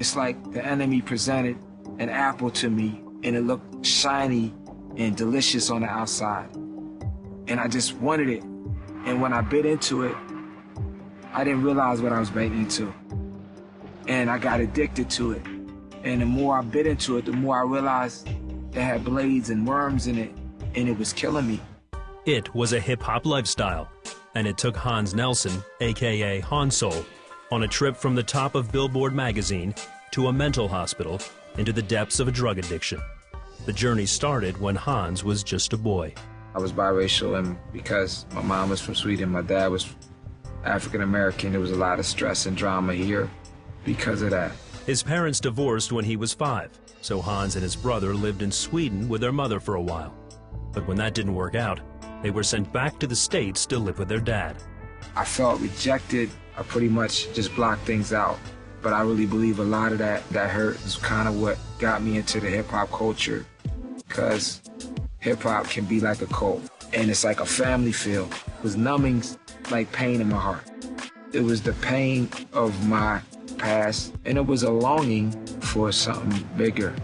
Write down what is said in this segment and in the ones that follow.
It's like the enemy presented an apple to me and it looked shiny and delicious on the outside. And I just wanted it. And when I bit into it, I didn't realize what I was biting into. And I got addicted to it. And the more I bit into it, the more I realized it had blades and worms in it, and it was killing me. It was a hip-hop lifestyle, and it took Hans Nelson, a.k.a. Hansol, on a trip from the top of Billboard magazine to a mental hospital into the depths of a drug addiction. The journey started when Hans was just a boy. I was biracial, and because my mom was from Sweden, my dad was African American, there was a lot of stress and drama here because of that. His parents divorced when he was 5, so Hans and his brother lived in Sweden with their mother for a while. But when that didn't work out, they were sent back to the States to live with their dad. I felt rejected. I pretty much just blocked things out. But I really believe a lot of that hurt is kind of what got me into the hip-hop culture, because hip-hop can be like a cult, and it's like a family feel. It was numbing, like pain in my heart. It was the pain of my past, and it was a longing for something bigger.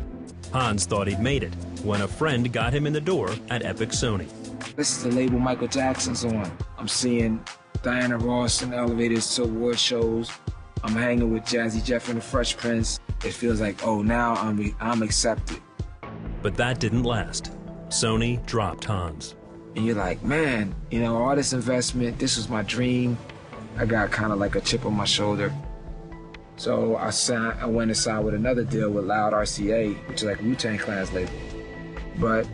Hans thought he'd made it when a friend got him in the door at Epic Sony. This is the label Michael Jackson's on. I'm seeing Diana Ross in the elevators to award shows. I'm hanging with Jazzy Jeff and the Fresh Prince. It feels like, oh, now I'm accepted. But that didn't last. Sony dropped Hans. And you're like, man, you know, all this investment, this was my dream. I got kind of like a chip on my shoulder. So I went and signed with another deal with Loud RCA, which is like Wu-Tang Clan's label. But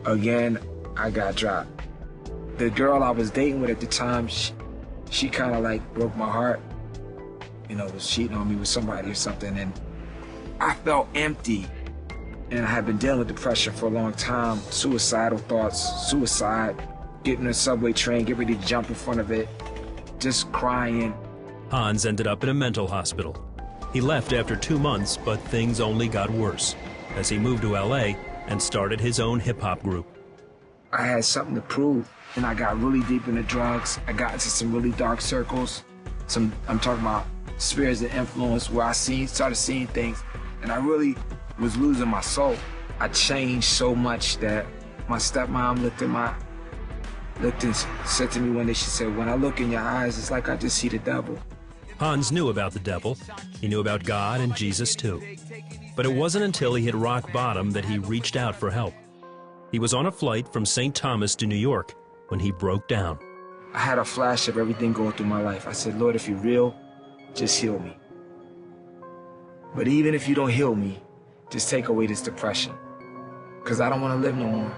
again, I got dropped. The girl I was dating with at the time, she kind of like broke my heart. You know, was cheating on me with somebody or something, and I felt empty. And I had been dealing with depression for a long time, suicidal thoughts, suicide, getting a subway train, get ready to jump in front of it, just crying. Hans ended up in a mental hospital. He left after 2 months, but things only got worse as he moved to LA and started his own hip-hop group. I had something to prove, and I got really deep into drugs. I got into some really dark circles. I'm talking about spheres of influence where I started seeing things, and I really was losing my soul. I changed so much that my stepmom looked and said to me one day, she said, when I look in your eyes, it's like I just see the devil. Hans knew about the devil. He knew about God and Jesus too. But it wasn't until he hit rock bottom that he reached out for help. He was on a flight from St. Thomas to New York when he broke down. I had a flash of everything going through my life. I said, Lord, if you're real, just heal me. But even if you don't heal me, just take away this depression, because I don't want to live no more.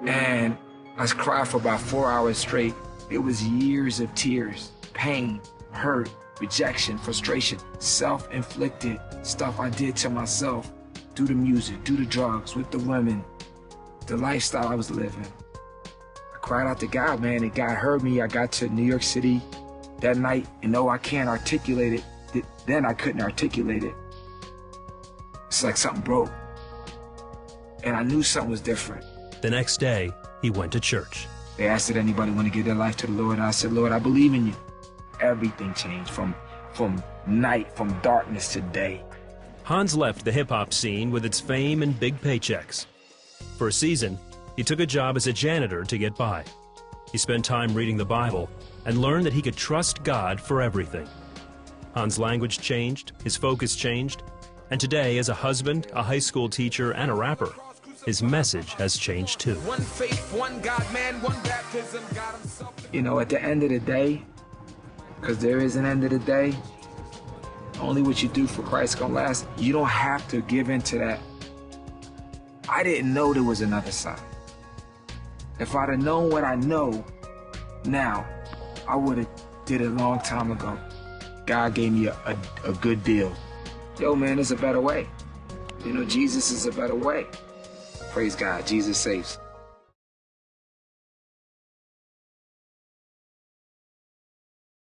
And I cried for about 4 hours straight. It was years of tears, pain, hurt, rejection, frustration, self-inflicted stuff I did to myself through the music, through the drugs, with the women, the lifestyle I was living. I cried out to God, man, and God heard me. I got to New York City that night, and though I can't articulate it, then I couldn't articulate it. It's like something broke, and I knew something was different. The next day, he went to church. They asked, did anybody want to give their life to the Lord? And I said, Lord, I believe in you. Everything changed from night, from darkness to day. Hans left the hip-hop scene with its fame and big paychecks. For a season, he took a job as a janitor to get by. He spent time reading the Bible and learned that he could trust God for everything. Hans' language changed, his focus changed, and today, as a husband, a high school teacher, and a rapper, his message has changed too. One faith, one God, man, one baptism, God himself. You know, at the end of the day, because there is an end of the day, only what you do for Christ gonna last. You don't have to give in to that. I didn't know there was another side. If I'd have known what I know now, I would have did it a long time ago. God gave me a good deal. Yo, man, there's a better way. You know, Jesus is a better way. Praise God, Jesus saves.